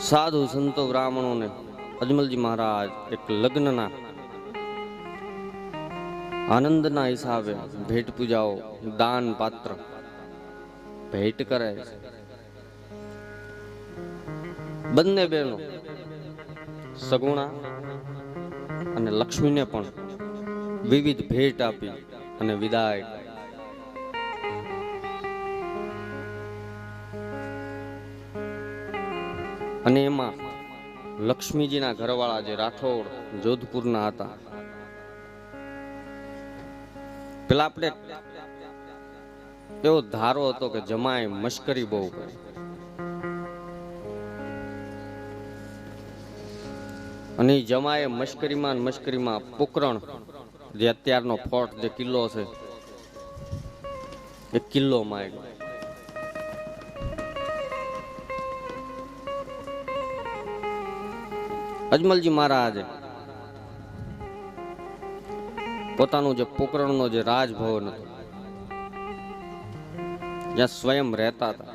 સાધુ સંતો બ્રાહ્મણોને અજમલજી મહારાજ એક લગ્નના આનંદના હિસાબે ભેટ પૂજાઓ દાન પાત્ર ભેટ કરે છે. બંને બહેનો સગુણા અને લક્ષ્મીને પણ વિવિધ ભેટ આપી અને વિદાય. અને એમાં લક્ષ્મીજીના ઘરવાળા જે રાઠોડ જોધપુરના હતા, પેલા આપણે એવો ધારો હતો કે જમાય મશ્કરી બહુ કરે, અને જમાએ મશ્કરીમાં પોકરણ જે અત્યારનો ફોર્ટ જે કિલ્લો છે એ કિલ્લોમાં આવ્યો. અજમલજી મહારાજે પોતાનું જે પોકરણનો જે રાજભવન હતો જ્યાં સ્વયં રહેતા હતા,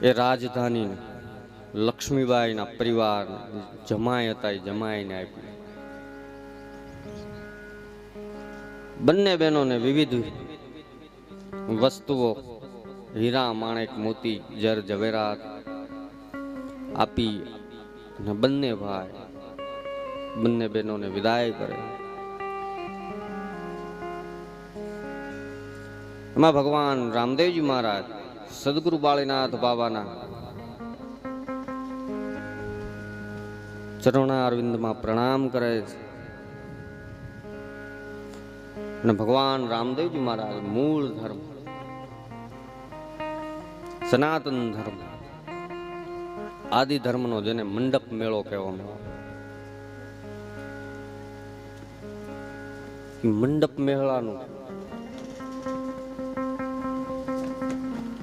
એ રાજધાની લક્ષ્મીબાઈના પરિવાર જમાઈ હતા એ જમાઈને આપી. બંને બહેનોને વિવિધ વસ્તુઓ હીરા માણેક મોતી જર ઝવેરાત આપી અને બંને ભાઈ બંને બહેનોને વિદાય કરે. એમાં ભગવાન રામદેવજી મહારાજ સદગુરુ બાળીનાથ બાબાના ચરણારવિંદમાં પ્રણામ કરે છે. અને ભગવાન રામદેવજી મહારાજ મૂળ ધર્મ સનાતન ધર્મ આદિ ધર્મનો જેને મંડપ મેળો કહેવામાં આવે, મંડપ મેળાનું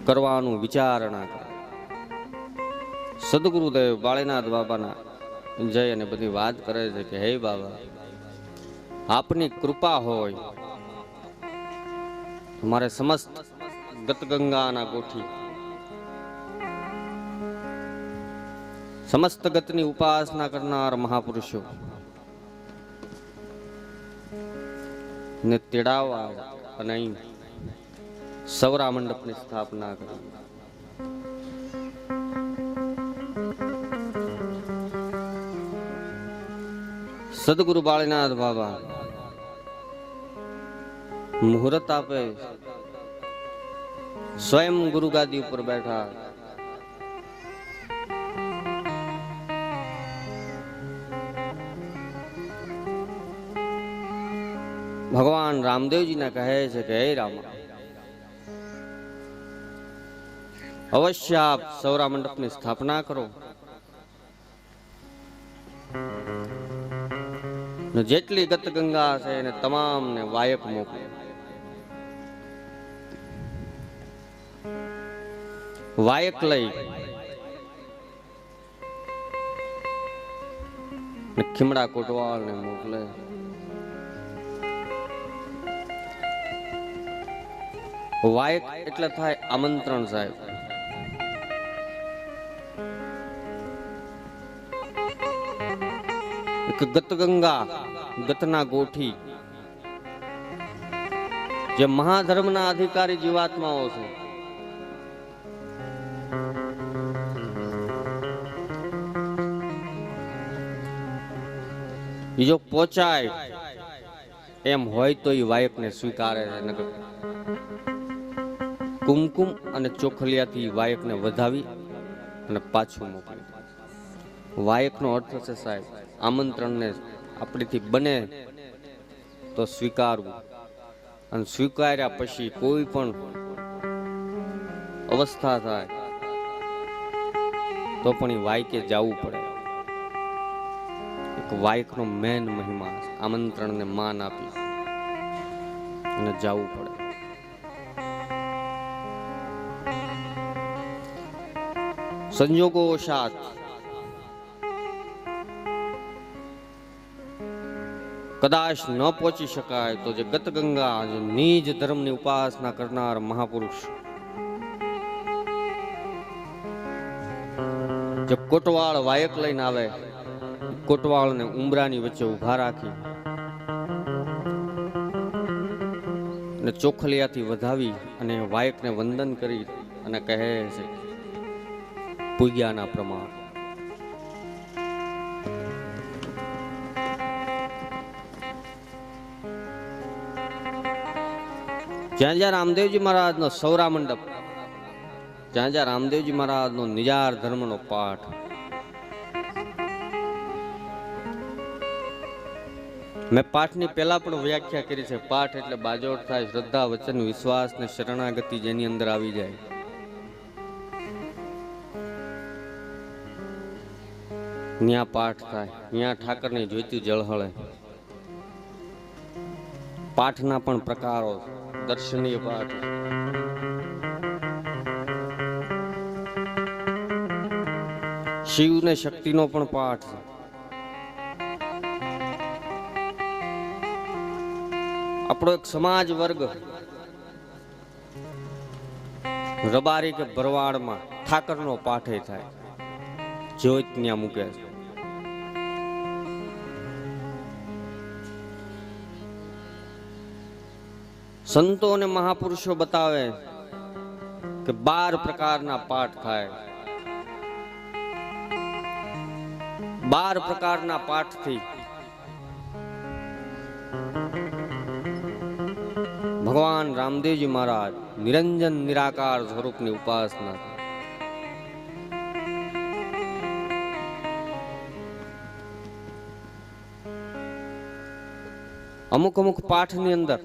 કરવાનું વિચારણા કરે. સદગુરુદેવ બાળીનાથ બાબાના જય અને બધી વાત કરે છે કે હે બાબા, આપની કૃપા હોય અમારે સમસ્ત ગતગંગાના ગોઠી સમસ્ત ગતની ઉપાસના કરનાર મહાપુરુષો ને તેડાવવા અને અહીં સૌરા મંડપની સ્થાપના કરી. સદગુરુ બાળીનાથ બાબા મુહૂર્ત આપે, સ્વયં ગુરુ ગાદી ઉપર બેઠા. ભગવાન રામદેવજીને કહે છે કે હે રામા, અવશ્ય આપ સૌરા મંડપની સ્થાપના કરો ને જેટલી ગતગંગા છે એને તમામને વાયક મોકલો. વાયક લઈ ખીમડા કોટવાળને મોકલે. વાયક એટલે થાય આમંત્રણ સાહેબ. ગતગંગા ગતના ગોઠી જે મહાધર્મના અધિકારી જીવાત્માઓ છે, એ જો પહોંચાય એમ હોય તો એ વાયકને સ્વીકારે છે. કુમકુમ અને ચોખલિયાથી વાયકને વધાવી અને પાછું મોકલે. વાયકનો અર્થ છે સાહેબ આમંત્રણને આપણીથી બને તો સ્વીકારવું, અને સ્વીકાર્યા પછી કોઈ પણ અવસ્થા થાય તો પણ એ વાયકે જવું પડે. એક વાયકનો મેન મહિમા આમંત્રણને માન આપી અને જવું પડે. સંજોગો સાથ કદાચ ન પહોંચી શકાય તો જે ગતગંગા, જે નિજ ધર્મની ઉપાસના કરનાર મહાપુરુષ, જે કોટવાળ વાયક લઈને આવે, કોટવાળને ઉંબરાની વચ્ચે ઉભા રાખી અને ચોખલિયાથી વધાવી અને વાયકને વંદન કરી અને કહે છે પૂજ્યાના પ્રમાણ. જ્યાં જ્યાં રામદેવજી મહારાજનો સૌરા મંડપ, જ્યાં જ્યાં રામદેવજી મહારાજનો નિજાર ધર્મનો પાઠ, મેં પાઠની પહેલા પણ વ્યાખ્યા કરી છે. પાઠ એટલે બાજોટ થાય, શ્રદ્ધા, વચન, વિશ્વાસ ને શરણાગતિ જેની અંદર આવી જાય. ત્યાં પાઠ થાય, ત્યાં ઠાકરની જ્યોતિ જળહળે. પાઠના પણ પ્રકારો, દર્શનીય પાઠ, શિવ ને શક્તિનો પણ પાઠ છે. આપણો એક સમાજ વર્ગ રબારી કે ભરવાડમાં ઠાકરનો પાઠે થાય, જ્યોત ત્યાં મૂકે છે. સંતો અને મહાપુરુષો બતાવે કે 12 પ્રકારના પાઠ થાય. 12 પ્રકારના પાઠથી ભગવાન રામદેવજી મહારાજ નિરંજન નિરાકાર સ્વરૂપની ઉપાસના. અમુક અમુક પાઠની અંદર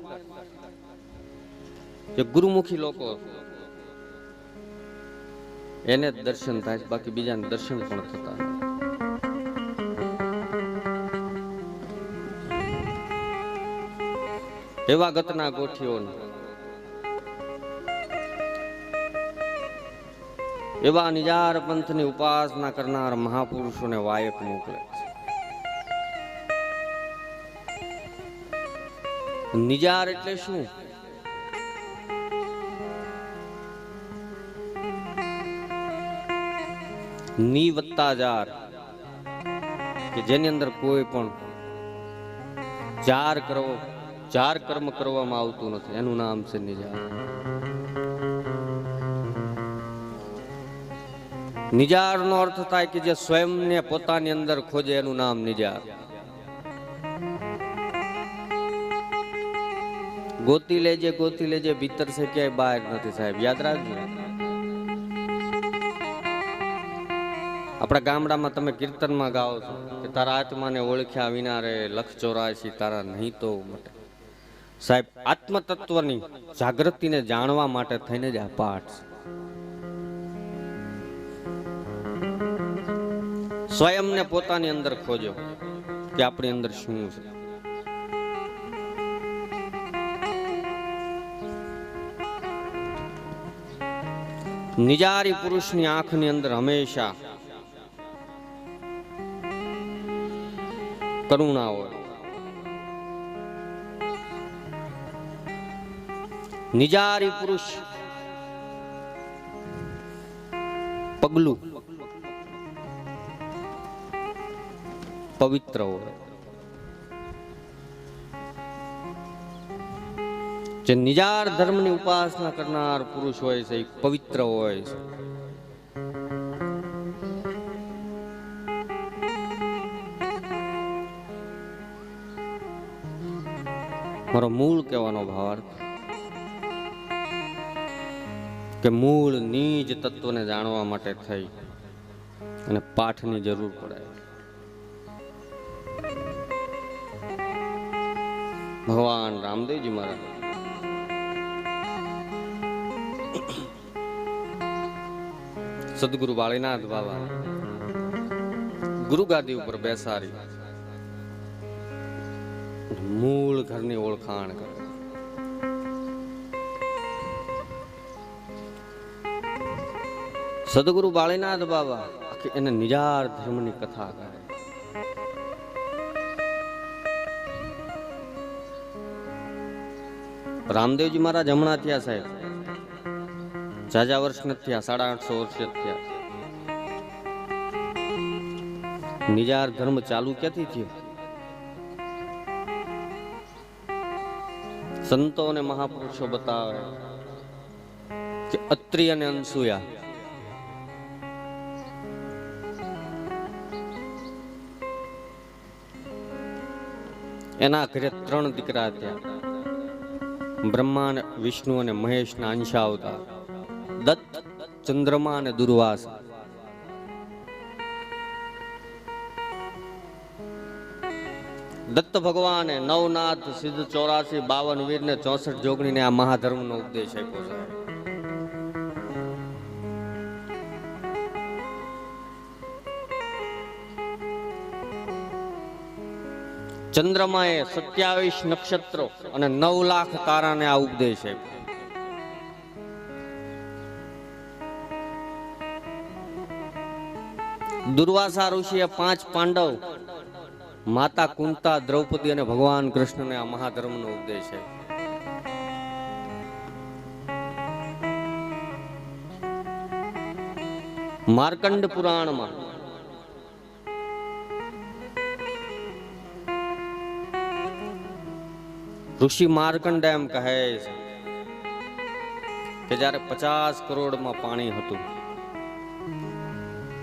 જે ગુરુમુખી લોકો એને જ દર્શન થાય, બાકી બીજાને દર્શન પણ થતા. એવા ગતના ગોઠીઓને, એવા નિજાર પંથની ઉપાસના કરનાર મહાપુરુષોને વાયક મોકલે છે. નિજાર એટલે શું? ની વત્તા જાર, કે જેની અંદર કોઈ પણ જાર કર્મ કરવામાં આવતું નથી, એનું નામ છે નિજાર. નિજાર નો અર્થ થાય કે જે સ્વયંને પોતાની અંદર ખોજે, એનું નામ નિજાર. ગોતી લેજે ભીતર છે ક્યાંય બહાર નથી સાહેબ, યાદ રાખજો. આપણા ગામડામાં તમે કીર્તનમાં ગાઓ છો કે તારા આત્માને ઓળખ્યા વિના રે 184 તારા નહીં તો મટે. સાહેબ, આત્મતત્વની જાગૃતિને જાણવા માટે થઈને જ આ પાઠ છે. સ્વયંને પોતાની અંદર ખોજો કે આપણી અંદર શું છે. નિજારી પુરુષની આંખની અંદર હંમેશા કરુણા હોય. નિજારી પુરુષ પગલું પવિત્ર હોય. જે નિજાર ધર્મની ઉપાસના કરનાર પુરુષ હોય છે એ પવિત્ર હોય છે. મારો મૂળ કહેવાનો ભાવાર્થ કે મૂળ નિજ તત્વને જાણવા માટે થઈ અને પાઠની જરૂર પડે. ભગવાન રામદેવજી મહારાજ સદગુરુ વાળીનાથ બાબા ગુરુ ગાદી ઉપર બેસાડી મૂળ ઘરની ઓળખાણ કરે. સદગુરુ બાળીનાથ બાબા એને નિજાર ધર્મની કથા કરે. રામદેવજી મહારાજ હમણાં થયા સાહેબ, ઝાઝા વર્ષ નથી થયા, 850 વર્ષ જ થયા. નિજાર ધર્મ ચાલુ ક્યાંથી થયો? સંતો અને મહાપુરુષો બતાવે કે અત્રિ અને અનસુયા એના ઘરે 3 દીકરા હતા, બ્રહ્મા, વિષ્ણુ અને મહેશના અંશા અવતાર, દત્ત, ચંદ્રમા અને દુર્વાસા. દત્ત ભગવાને નવનાથ, સિદ્ધ 84, 52 વીર ને 64 જોગણીને આ મહાધર્મનો ઉપદેશ આપ્યો છે. ચંદ્રમાએ 27 નક્ષત્રો અને 9 લાખ તારાને આ ઉપદેશ આપ્યો. દુર્વાસા ઋષિએ 5 પાંડવ, માતા કુંતા, દ્રૌપદી અને ભગવાન કૃષ્ણને આ મહાધર્મનો ઉપદેશ છે. માર્કંડ પુરાણમાં ઋષિ માર્કંડ એમ કહે છે કે જ્યારે 50 કરોડમાં પાણી હતું,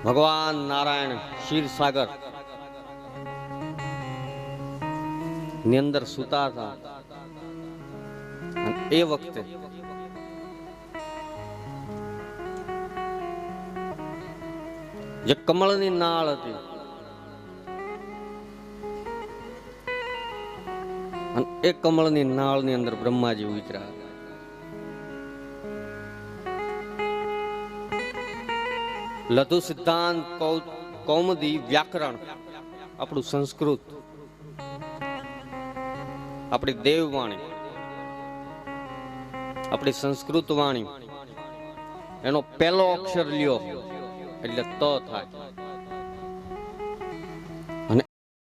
ભગવાન નારાયણ ક્ષીરસાગર ની અંદર સૂતા હતા. એ વખતે જે કમળની નાળ હતી અને એ કમળની નાળની અંદર બ્રહ્માજી ઉતર્યા. લઘુ સિદ્ધાંત, કૌમુદી, વ્યાકરણ, આપણું સંસ્કૃત, આપણી દેવવાણી, આપણી સંસ્કૃત વાણી, એનો પહેલો અક્ષર લ્યો એટલે ત થાય, અને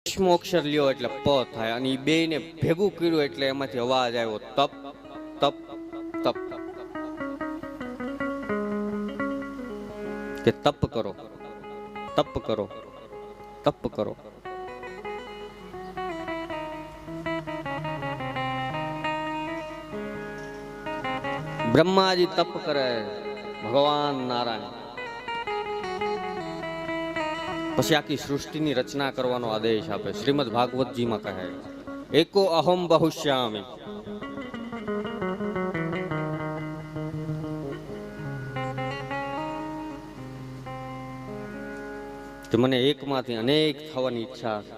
20મો અક્ષર લ્યો એટલે પ થાય, અને એ બે ને ભેગું કર્યું એટલે એમાંથી અવાજ આવ્યો તપ તપ તપ, કે તપ કરો, તપ કરો, તપ કરો. બ્રહ્માજી તપ કરે, ભગવાન નારાયણ પછી આખી સૃષ્ટિની રચના કરવાનો આદેશ આપે. શ્રીમદ ભાગવતજીમાં કહે, એકો અહમ બહુશ્યામી. કે મને એકમાંથી અનેક થવાની ઈચ્છા છે.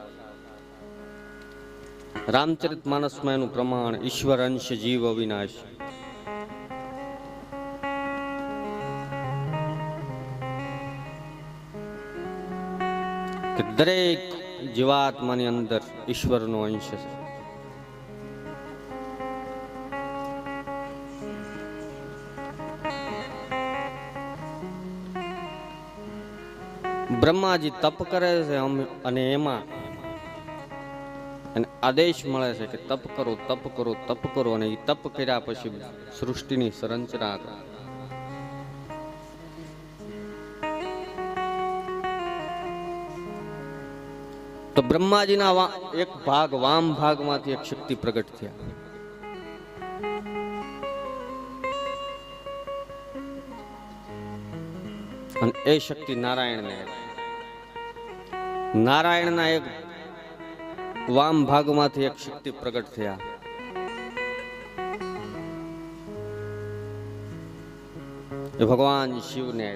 રામચરિત માનસમાં એનું પ્રમાણ, ઈશ્વર અંશ જીવ અવિનાશ. કે દરેક જીવાત્માની અંદર ઈશ્વરનો અંશ છે. બ્રહ્માજી તપ કરે છે અને એમાં અને આદેશ મળે છે કે તપ કરો, તપ કરો, તપ કરો. અને એ તપ કર્યા પછી સૃષ્ટિની સંરચના કરે. તો બ્રહ્માજીના એક ભાગ, વામ ભાગમાંથી એક શક્તિ પ્રગટ થયા. અને એ શક્તિ નારાયણના એક વામ ભાગમાંથી એક શક્તિ પ્રગટ થયા. એ ભગવાન શિવને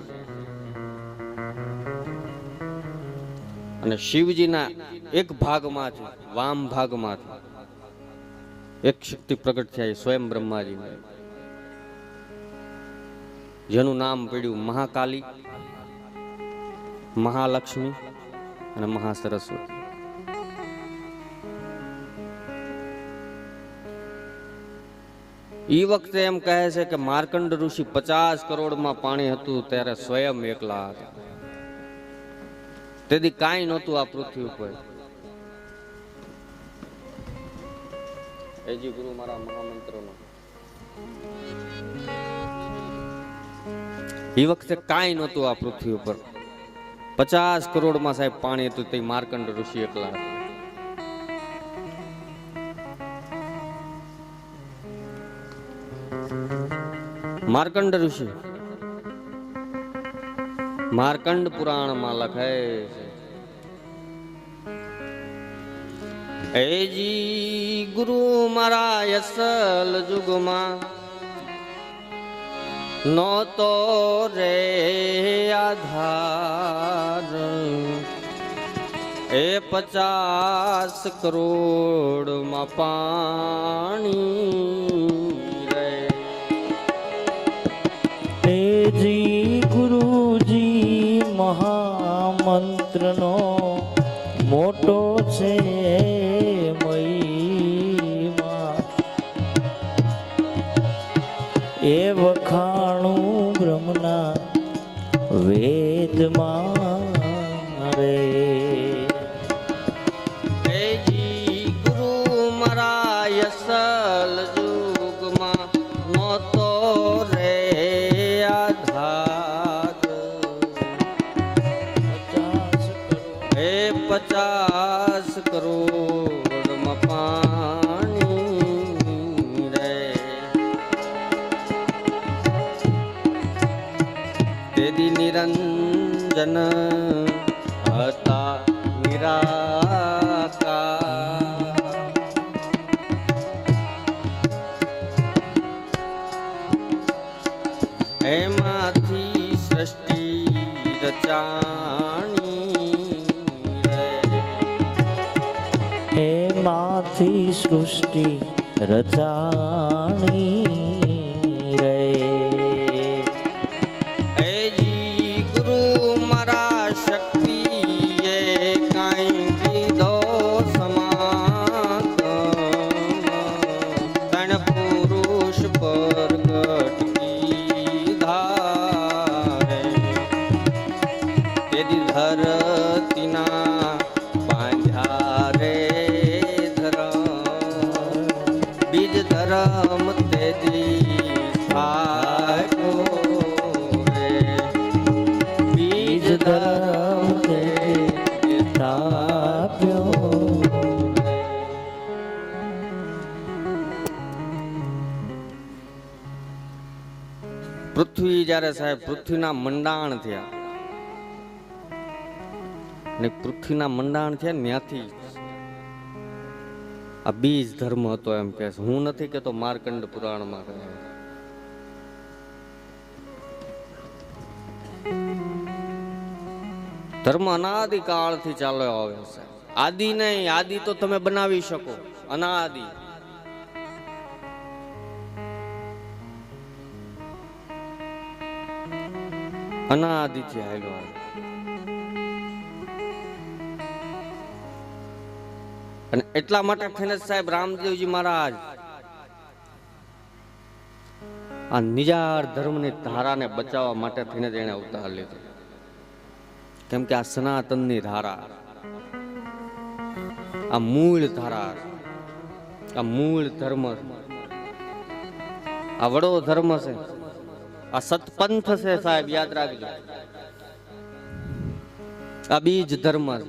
અને શિવજીના એક ભાગમાંથી, વામ ભાગમાંથી એક શક્તિ પ્રગટ થયા, સ્વયં બ્રહ્માજી, જેનું નામ પડ્યું મહાકાલી, મહાલક્ષ્મી અને મહાસરસ્વતી. એ વખતે એમ કહે છે કે માર્કંડ ઋષિ 50 કરોડમાં પાણી હતું ત્યારે સ્વયં એકલા હતા. તેથી કાંઈ નહોતું આ પૃથ્વી ઉપર. એજી ગુરુ મારા મહામંત્રનો એ વખતે કાંઈ નહોતું આ પૃથ્વી ઉપર. 50 કરોડમાં સાહેબ પાણી હતું. તે માર્કંડ ઋષિ એકલા હતા. માર્કંડ ઋષિ માર્કંડ પુરાણમાં લખાય છે, એજી ગુરુ મારા અસલ યુગમાં નહોતો રે આધાર, એ 50 કરોડમાં પાણી રે. એજી ગુરુજી મહામંત્રનો મોટો છે મહિમા, એ વખાણું બ્રહ્મના વેદમાં રે. એજી ગુરુ મારા અસલ યુગમાં નહોતો રે આધાર, એ 50 કરોડમાં પાણી રે. તેદી નિરંજન હતા નિરાકાર, એમાંથી સૃષ્ટિ રચાણી રે. એમાંથી સૃષ્ટિ રચાણી રે. એજી ગુરુ મારા શક્તિએ કાંઈ કીધો સમાગમ, તણ પુરુષ પ્રગટ કીધા રે. તેદી ધરતીના બાંધ્યા રે ધરમ, બીજ ધરમ તેદી સ્થાપ્યો રે. બીજ ધરમ તે તાપ્યો. પૃથ્વી જ્યારે સાહેબ પૃથ્વીના મંડાણ થયા, ને પૃથ્વીના મંડાણ થયા ત્યાંથી આ બીજ ધર્મ હતો એમ કે છે. હું નથી કેતો, માર્કંડ પુરાણમાં કહે. ધર્મ અનાદિ કાળથી ચાલ્યો આવે છે. આદિ નહીં, આદિ તો તમે બનાવી શકો, અનાદિ. અનાદિથી હાલ્યો આવે. અને એટલા માટે થઈને સાહેબ રામદેવજી મહારાજ આ નિજાર ધર્મની ધારાને બચાવવા માટે થઈને એને અવતાર લીધો. કેમ કે આ સનાતનની ધારા, આ મૂળ ધારા, આ મૂળ ધર્મ, આ વડો ધર્મ છે, આ સતપંથ છે સાહેબ, યાદ રાખજો. આ બીજ ધર્મ છે.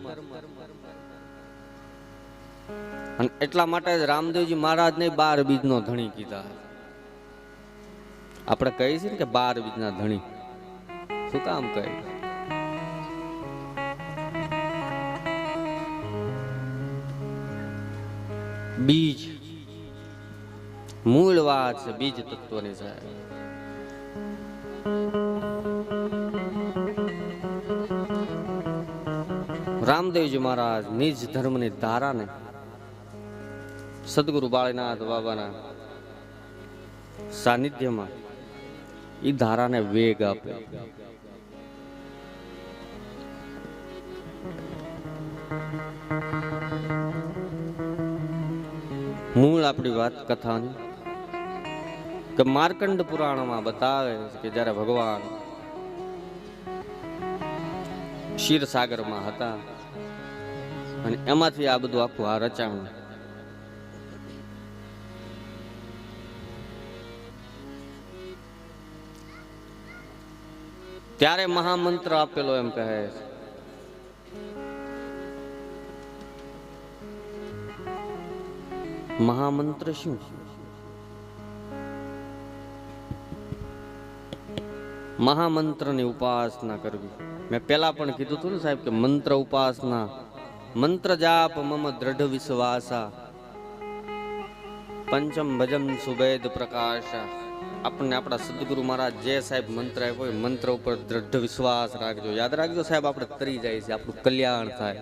અને એટલા માટે જ રામદેવજી મહારાજ ને 12 બીજનો ધણી કીધા. આપણે કહીએ છીએ ને કે 12 બીજના ધણી. શું કામ કહે? બીજ મૂળ વાત છે, બીજ તત્વની સાહેબ. રામદેવજી મહારાજ નિજ ધર્મની ધારાને સદગુરુ બાળીનાથ બાબાના સાનિધ્યમાં એ ધારાને વેગ આપે. મૂળ આપણી વાત કથાની કે માર્કંડ પુરાણમાં બતાવે છે કે જ્યારે ભગવાન ક્ષીરસાગરમાં હતા અને એમાંથી આ બધું આખું આ રચાણ. ત્યારે મહામંત્ર આપેલો એમ કહે છે. મહામંત્ર શું? મહામંત્રની ઉપાસના કરવી. મેં પેલા પણ કીધું હતું ને સાહેબ કે મંત્ર ઉપાસના, મંત્ર જાપ મમ દ્રઢ વિશ્વાસા, પંચમ ભજમ સુભેદ પ્રકાશ. આપણને આપણા સદગુરુ મહારાજ જે સાહેબ મંત્ર આપ્યો હોય મંત્ર ઉપર દ્રઢ વિશ્વાસ રાખજો. યાદ રાખજો સાહેબ, આપણે તરી જાય છે, આપણું કલ્યાણ થાય.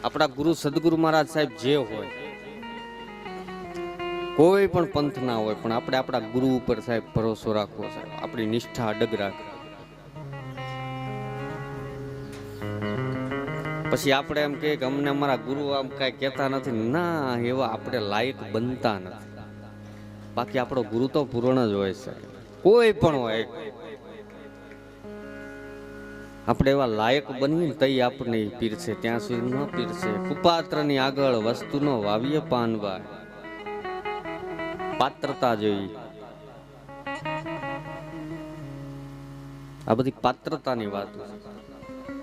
આપણા ગુરુ સદગુરુ મહારાજ સાહેબ જે હોય, કોઈ પણ પંથ ના હોય, પણ આપણે આપણા ગુરુ ઉપર સાહેબ ભરોસો રાખવો સાહેબ, આપણી નિષ્ઠા અડગ રાખવી. પછી આપણે એમ કે અમને અમારા ગુરુ આમ કઈ કહેતા નથી, ના, એવા આપણે લાયક બનતા નથી. બાકી આપણો ગુરુ તો પૂર્ણ જ હોય છે, કોઈ પણ હોય. આપણે એવા લાયક બનીએ તઈ આપણને પીરશે, ત્યાં સુધી ન પીરશે. કુપાત્રની આગળ વસ્તુનો વાવીએ પાનવા, પાત્રતા જોઈ. આ બધી પાત્રતાની વાત.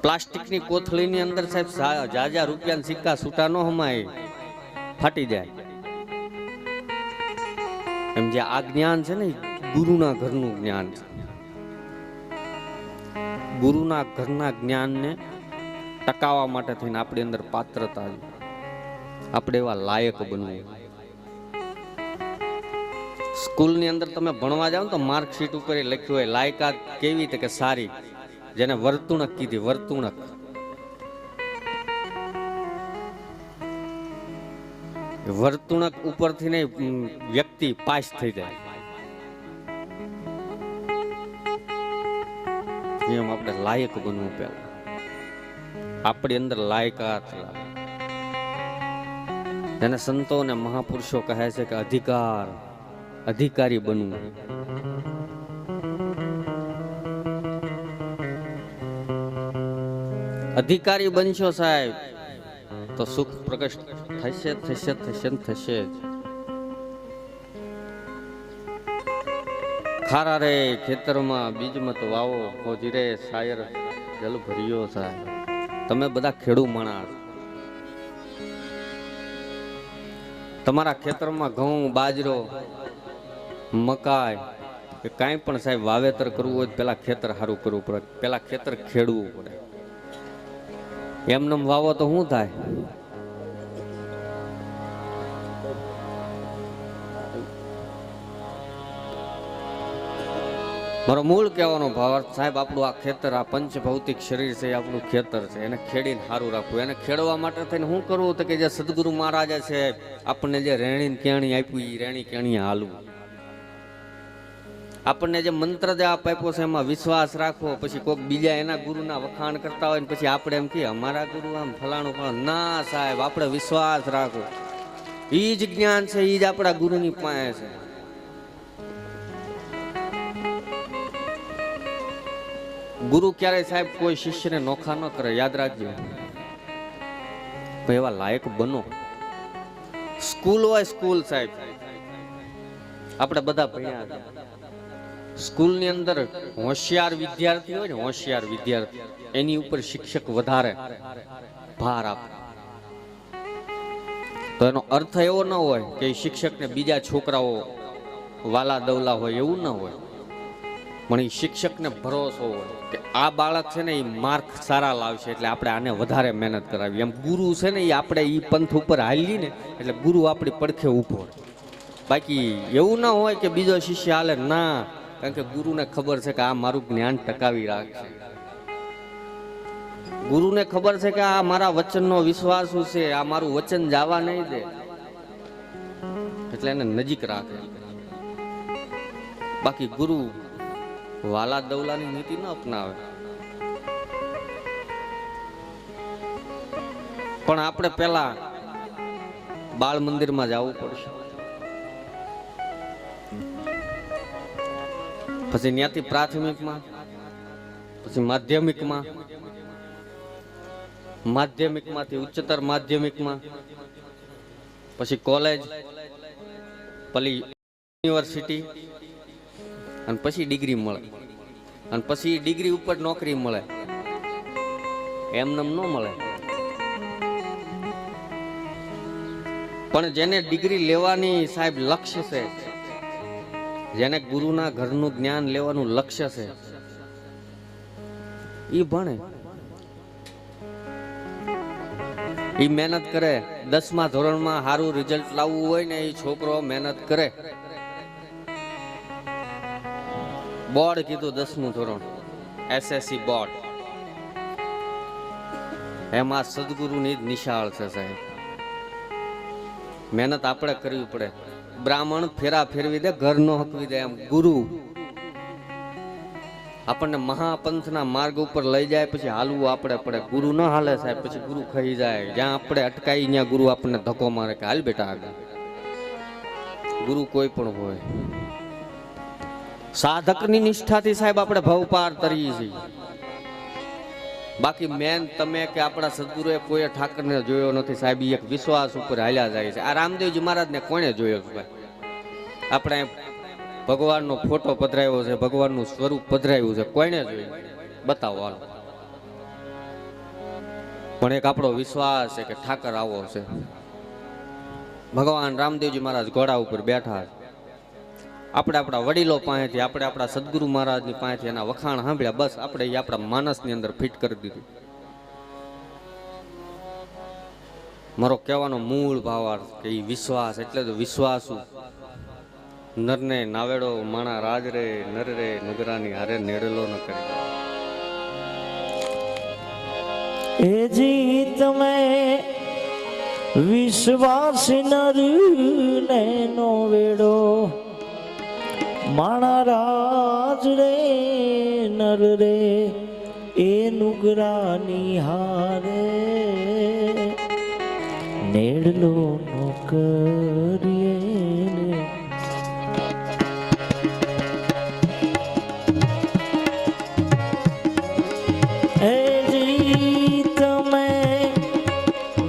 પ્લાસ્ટિકની કોથળીની અંદર સાહેબ જાજા રૂપિયાના સિક્કા છૂટા ન હમાય, ફાટી જાય. એમ જે આ જ્ઞાન છે ને ગુરુના ઘરનું જ્ઞાન છે. ગુરુના ઘરના જ્ઞાનને ટકાવવા માટે થઈને આપણી અંદર પાત્રતા, આપણે એવા લાયક બનવું. સ્કૂલની અંદર તમે ભણવા જાઓ તો માર્કશીટ ઉપર લખ્યું હોય લાયકાત કેવી કે સારી, જેને વર્તુણક કીધી, વર્તુણક. વર્તુણક ઉપરથી ને વ્યક્તિ પાસ થઈ જાય. એમ આપણે લાયક બનવું. પેલા આપણી અંદર લાયકાત, જેને સંતો અને મહાપુરુષો કહે છે કે અધિકારી બનવું. અધિકારી બનશો સાહેબ તો સુખ પ્રગટ થશે થશે થશે થશે જ. ખારા રે ખેતરમાં બીજ મત વાવો, હોજી રે શાયર જલ ભર્યો સાહેબ. તમે બધા ખેડૂ માણસ, તમારા ખેતરમાં ઘઉં, બાજરો, મકાઈ કે કાંઈ પણ સાહેબ વાવેતર કરવું હોય પેલા ખેતર સારું કરવું પડે, પેલા ખેતર ખેડવું પડે. એમને વાવો તો શું થાય? મારો મૂળ કહેવાનો ભાવાર્થ સાહેબ, આપણું આ ખેતર, આ પંચભૌતિક શરીર છે, આપણું ખેતર છે, એને ખેડીને સારું રાખવું. એને ખેડવા માટે થઈને શું કરવું? તો કે જે સદગુરુ મહારાજે છે આપણને જે રેણી કેણી આપ્યું, એ રેણી કેણી હાલવું. આપણને જે મંત્ર જાપ આપ્યો છે એમાં વિશ્વાસ રાખવો. પછી કોઈક બીજા એના ગુરુના વખાણ કરતા હોય ને પછી આપણે એમ કે અમારા ગુરુ આમ ફલાણું ફલાણું. ના સાહેબ, આપણે વિશ્વાસ રાખવો. એ જ જ્ઞાન છે, એ જ આપણા ગુરુની પાસે છે. ગુરુ ક્યારેય સાહેબ કોઈ શિષ્યને નોખા ન કરે, યાદ રાખજો. એવા લાયક બનો. સ્કૂલ હોય, સ્કૂલ સાહેબ આપણે બધા ભણ્યા છે. સ્કૂલની અંદર હોશિયાર વિદ્યાર્થી હોય ને, હોશિયાર વિદ્યાર્થી, એની ઉપર શિક્ષક વધારે ભાર આપે. તો એનો અર્થ એવો ન હોય કે શિક્ષકને બીજા છોકરાઓ વાલા દવલા હોય, એવું ન હોય. પણ એ શિક્ષકને ભરોસો હોય કે આ બાળક છે ને એ માર્ક સારા લાવશે, એટલે આપણે આને વધારે મહેનત કરાવી. એમ ગુરુ છે ને એ આપણે એ પંથ ઉપર હાલી ને એટલે ગુરુ આપણી પડખે ઊભો. બાકી એવું ના હોય કે બીજો શિષ્ય હાલે, ના. કારણ કે ગુરુને ખબર છે કે આ મારું જ્ઞાન ટકાવી રાખશે. ગુરુને ખબર છે કે આ મારા વચનનો વિશ્વાસ છે, આ મારું વચન જવા નહીં દે, એટલે એને નજીક રાખે. બાકી ગુરુ વાલા દવલાની નીતિ ન અપનાવે. પણ આપણે પેલા બાળ મંદિરમાં જવું પડશે, પછી ત્યાંથી પ્રાથમિકમાં, પછી માધ્યમિકમાં, માધ્યમિકમાંથી ઉચ્ચતર માધ્યમિકમાં, પછી કોલેજ, પછી યુનિવર્સિટી, અને પછી ડિગ્રી મળે. અને પછી ડિગ્રી ઉપર નોકરી મળે, એમનેમ ન મળે. પણ જેને ડિગ્રી લેવાની સાહેબ લક્ષ્ય છે, જેને ગુરુના ઘરનું જ્ઞાન લેવાનું લક્ષ્ય છે, ઈ ભણે, ઈ મહેનત કરે. 10મા ધોરણમાં સારું રિઝલ્ટ લાવવું હોય ને, એ છોકરો મહેનત કરે. બોર્ડ કીધું 10મું ધોરણ, SSC બોર્ડ, એમાં સદગુરુની જ નિશાળ છે સાહેબ. મહેનત આપણે કરવી પડે. બ્રાહ્મણ ફેરા ફેરવી દે, ઘર નો હકવી દે, એમ ગુરુ આપણને મહાપંથના માર્ગ ઉપર લઈ જાય, પછી હાલવું આપણે પડે. ગુરુ ન હાલે સાહેબ, પછી ગુરુ ખાઈ જાય. જ્યાં આપણે અટકાઈ ત્યાં ગુરુ આપણને ધક્કો મારે કે હાલ બેટા આગળ. ગુરુ કોઈ પણ હોય, સાધકની નિષ્ઠાથી સાહેબ આપણે ભવ પાર તરીએ છીએ. બાકી મેન તમે કે આપણા સદગુરુએ કોઈ ઠાકરને જોયો નથી સાહેબ, એક વિશ્વાસ ઉપર હાલ્યા જાય છે. આ રામદેવજી મહારાજને કોણે જોયો છે ભાઈ? આપણે ભગવાનનો ફોટો પધરાયો છે, ભગવાનનું સ્વરૂપ પધરાયું છે, કોઈને જોયું? બતાવો હાલો. પણ એક આપણો વિશ્વાસ છે કે ઠાકર આવો છે. ભગવાન રામદેવજી મહારાજ ઘોડા ઉપર બેઠા. આપણે આપણા વડીલો પાસેથી, આપણે આપણા સદગુરુ મહારાજની પાસેથી એના વખાણ સાંભળ્યા, બસ આપણે એ આપણા માનસની અંદર ફિટ કરી દીધું. મારો કહેવાનો મૂળ ભાવાર્થ કે એ વિશ્વાસ એટલે તો વિશ્વાસુ. નરને નાવેડો માણા રાજ રે, નર રે નગરાની હારે નેડેલો ન કરે. એ જી તમે વિશ્વાસ નર ને નો વેડો, માણા રાજ રે નર રે એ નુગરાની હારે નેડલો નો કરીએ.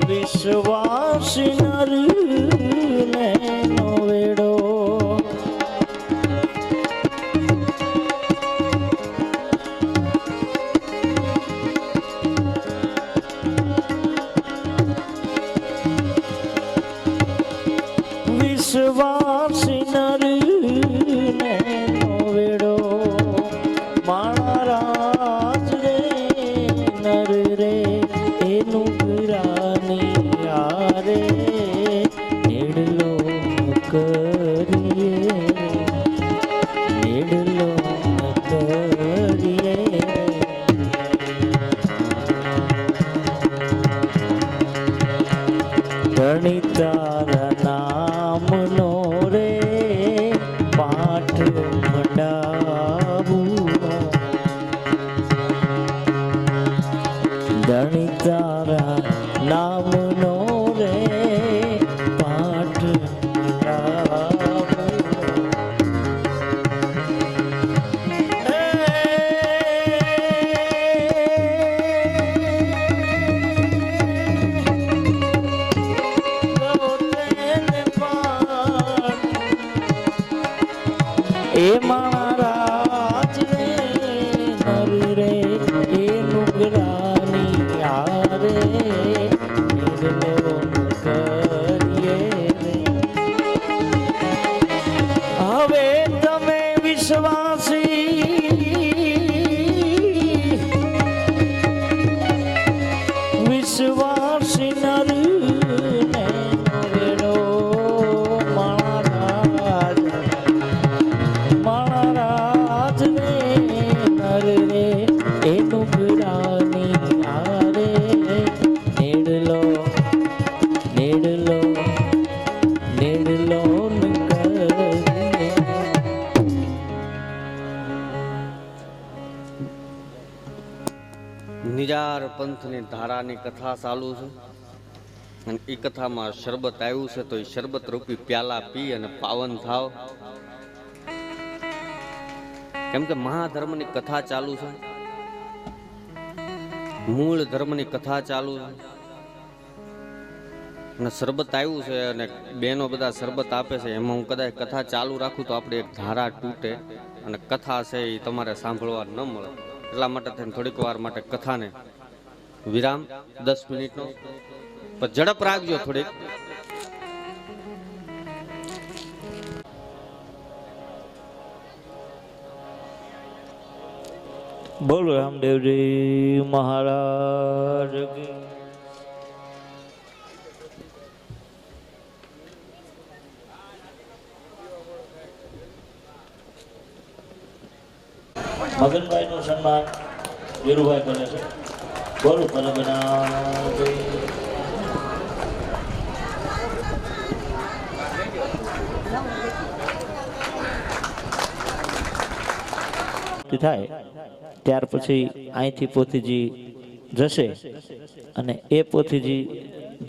વિશ્વાસ નર ને નો વેડો, વિશ્વાસ નર ને નો વેડો, માણા રાજ રે નર રે એનું રે નેડલો કરીએ, નેડલો કરીએ. ધણી તારા નામનો રે પાઠ મંડાવું, ધણી તારા નામનો રે પાઠ એ મારા રાજ રે નર રે એ નુગરાની આરે હવે તમે વિશ્વાસી વિશ્વાસી નર ને વેડો, માણા રાજ રે નર રે એ નુગરાની આરે નેડલો નેડલો નેડલો નિજાર પંથની ધારાની કથા ચાલુ છે અને એ કથામાં શરબત આવ્યું છે, તો એ શરબત રૂપી પ્યાલા પી અને પાવન થાવ. કેમ કે મહાધર્મની કથા ચાલુ છે, મૂળ ધર્મની કથા ચાલુ છે અને શરબત આવ્યું છે અને બેનો બધા શરબત આપે છે. એમાં હું કદાચ કથા ચાલુ રાખું તો આપણે એક ધારા તૂટે, અને કથા છે એ તમારે સાંભળવા ન મળે એટલા માટે થઈને થોડીક વાર માટે કથાને વિરામ 10 મિનિટનો, પણ ઝડપ રાખજો થોડીક. બોલો રામદેવજી મહારાજ કી. મગનભાઈ નું સન્માન વીરુભાઈ કરે છે. બોલો પરમનાથ થાય ત્યાર પછી અહીંથી પોથીજી જશે અને એ પોથીજી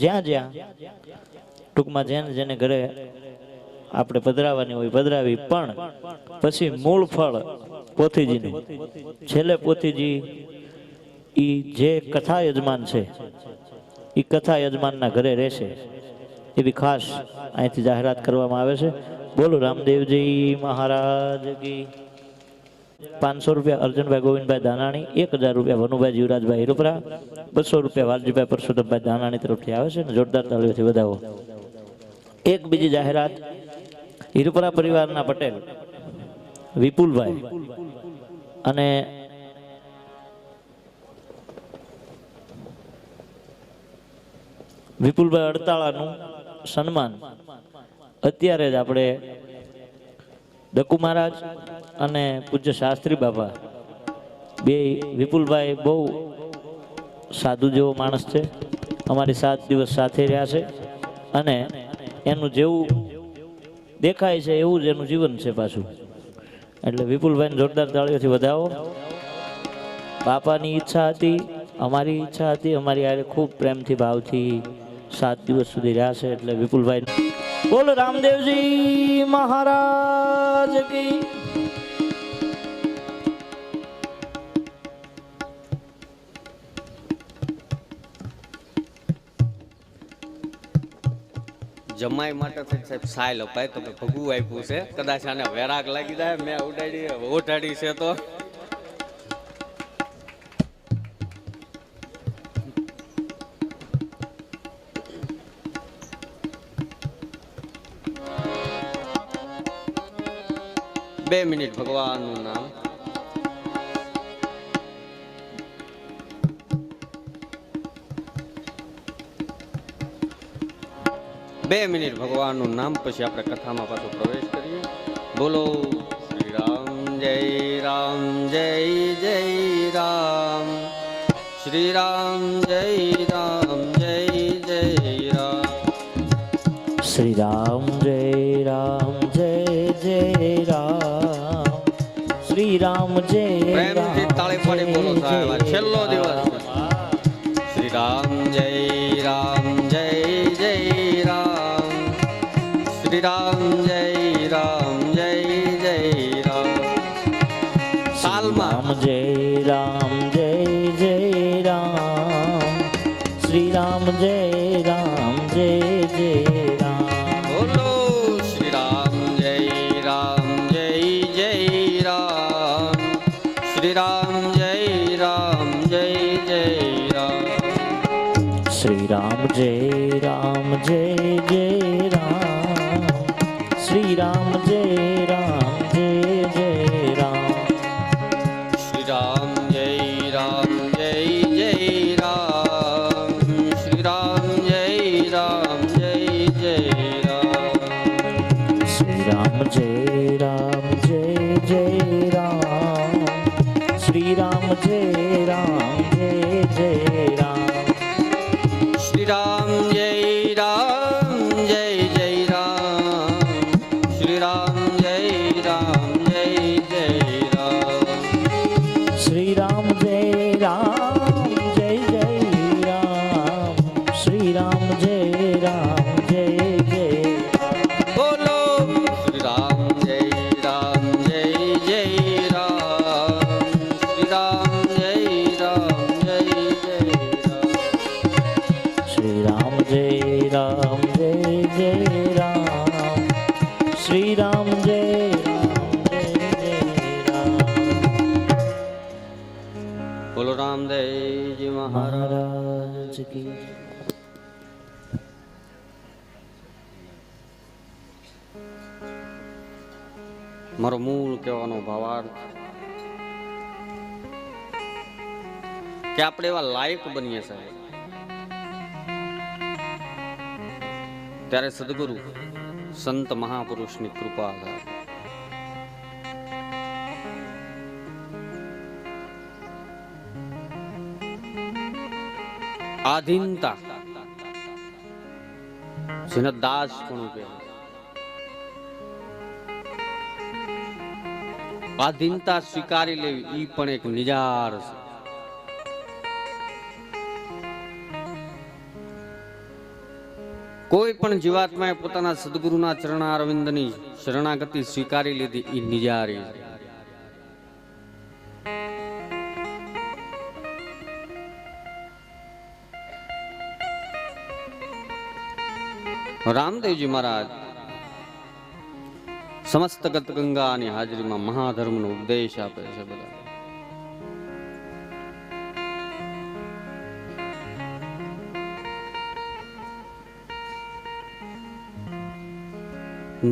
જ્યાં જ્યાં ટૂંકમાં જેને જેને ઘરે આપણે પધરાવાની હોય પધરાવી, પણ પછી મૂળ ફળ પોથીજીનું છેલ્લે પોથીજી ઈ જે કથા યજમાન છે એ કથા યજમાનના ઘરે રહેશે એવી ખાસ અહીંથી જાહેરાત કરવામાં આવે છે. બોલો રામદેવજી મહારાજ કી. 500 રૂપિયા અર્જુનભાઈ ગોવિંદભાઈ દાનાણી, 1000 રૂપિયા વનુભાઈ જીવરાજભાઈ હિરોપરા, 200 રૂપિયા વાલજીભાઈ પરસોત્તમભાઈ દાનાણી તરફથી આવે છે અને જોરદાર તાળીઓથી વધાવો. એક બીજી જાહેરાત, હિરોપરા પરિવારના પટેલ વિપુલભાઈ અને વિપુલભાઈ અડતાળાનું સન્માન અત્યારે જ આપણે દકુ મહારાજ અને પૂજ્ય શાસ્ત્રી બાબા બે, વિપુલભાઈ બહુ સાધુ જેવો માણસ છે, અમારી 7 દિવસ સાથે રહ્યા છે અને એનું જેવું દેખાય છે એવું જ એનું જીવન છે પાછું. એટલે વિપુલભાઈને જોરદાર તાળીઓથી વધાવો. બાપાની ઈચ્છા હતી, અમારી ઈચ્છા હતી, અમારી આરે ખૂબ પ્રેમથી ભાવથી 7 દિવસ સુધી રહ્યા છે. એટલે વિપુલભાઈ બોલો રામદેવજી મહારાજ કી. જમાઈ માટે સાહેબ સાયલ અપાય તો ભગવું આપ્યું છે, કદાચ આને વેરાગ લાગી જાય, મેં ઉઠાડી છે તો બે મિનિટ ભગવાનનું નામ. બે મિનિટ ભગવાનનું નામ, પછી આપણે કથામાં પાછો પ્રવેશ કરીએ. બોલો શ્રી રામ જય રામ જય જય રામ, શ્રી રામ જય રામ જય જય રામ, શ્રી રામ જય રામ જય જય રામ, શ્રી રામ જય પ્રેમથી તાળી પાડી બોલો સાહેબ, આ છેલ્લો દિવસ. શ્રી રામ જય રામ જય જય રામ, શ્રી રામ જય રામ જય જય રામ. સાલમાં જય રામ જય જય રામ, શ્રી રામ જય રામ જય જય રામ. બોલો શ્રી રામ જય રામ જય જય રામ, શ્રી રામ જય રામ જય જય રામ, શ્રી રામ જય રામ જય જય રામ, શ્રી રામ જય રામ જય જય રામ, શ્રી રામ જય રામ જય જય રામ, શ્રી રામ જય રામ જય જય રામ, શ્રી રામ જય રામ જય જય રામ, શ્રી રામ જય રામ જય જય રામ, શ્રી રામ જય રામ જય જય રામ, શ્રી રામ જય રામ જય જય રામ, શ્રી રામ જય રામ જય જય રામ, શ્રી રામ જય રામ જય જય. બોલો શ્રી રામ જય રામ જય જય રામ, શ્રી રામ જય રામ જય જય રામ, રામદેવજી મહારાજ. મહારાજ કી મારો મૂળ કહેવાનો ભાવાર્થ કે આપણે એવા લાયક બનીએ સાહેબ ત્યારે સદગુરુ સંત મહાપુરુષની કૃપા થાય. આધીનતા જેને દાસ પણ કહેવાય. આધીનતા સ્વીકારી લેવી ઈ પણ એક નિજાર છે. કોઈ પણ જીવાત્માએ પોતાના સદગુરુના ચરણારવિંદની શરણાગતિ સ્વીકારી લીધી ઈ નિજારી છે. રામદેવજી મહારાજ સમસ્ત ગત ગંગાની હાજરીમાં મહાધર્મનો ઉપદેશ આપે છે. બધા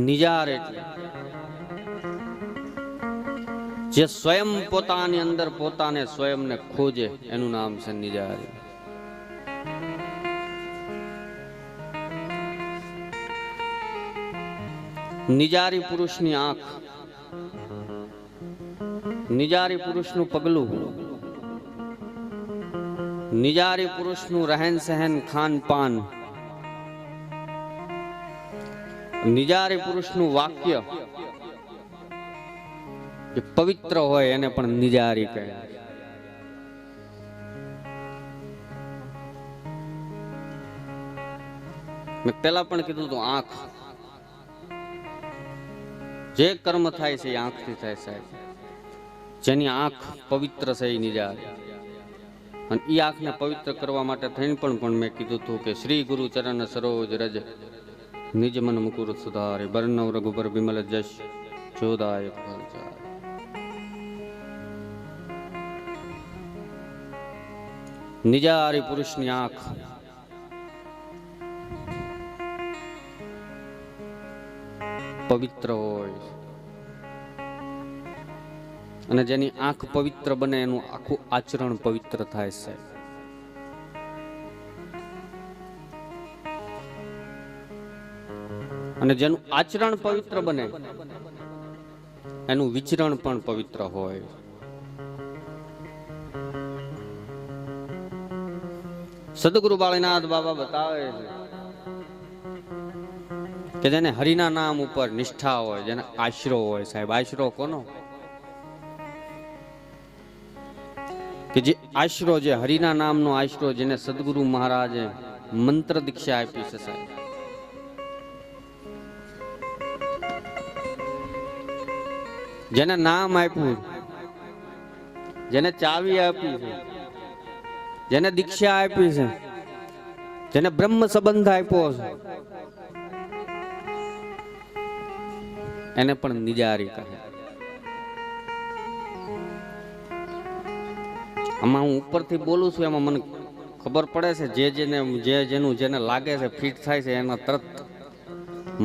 નિજાર એટલે જે સ્વયં પોતાની અંદર પોતાને સ્વયંને ખોજે એનું નામ છે નિજારી. નિજારી પુરુષની આંખ, નિજારી પુરુષનું પગલું, નિજારી પુરુષનું રહેન સહેન ખાન પાન, નિજારી પુરુષનું વાક્ય જે પવિત્ર હોય એને પણ નિજારી કહે. મેં પેલા પણ કીધું હતું આંખ જે કર્મ થાય છે એ આંખથી થાય સાહેબ. જેની આંખ પવિત્ર છે એ નિજારી. અને એ આંખને પવિત્ર કરવા માટે થઈને પણ મેં કીધું હતું કે શ્રી ગુરુ ચરણ સરોજ રજ નિજ મન મુકુર સુધારે બરનવ રઘુબર વિમલ જશ જોદાય ફલચાર. નિજારી પુરુષની આંખ પવિત્ર હોય અને જેની આંખ પવિત્ર બને એનું આખું આચરણ પવિત્ર થાય છે. અને જેનું આચરણ પવિત્ર બને એનું વિચરણ પણ પવિત્ર હોય. સદગુરુ બાળીનાથ બાબા બતાવે છે કે જેને હરિના નામ ઉપર નિષ્ઠા હોય, જેને આશરો હોય સાહેબ. આશરો કોનો? કે જે આશરો, જે હરિના નામનો આશરો, જેને સદગુરુ મહારાજે મંત્ર દીક્ષા આપી છે સાહેબ. જેને નામ આપ્યું, જેને ચાવી આપી છે, જેને દીક્ષા આપી છે, જેને બ્રહ્મ સંબંધ આપ્યો છે, એને પણ નિજારી કહે. આમાં હું ઉપરથી બોલું છું એમાં મને ખબર પડે છે જેને લાગે છે ફિટ થાય છે એના તરત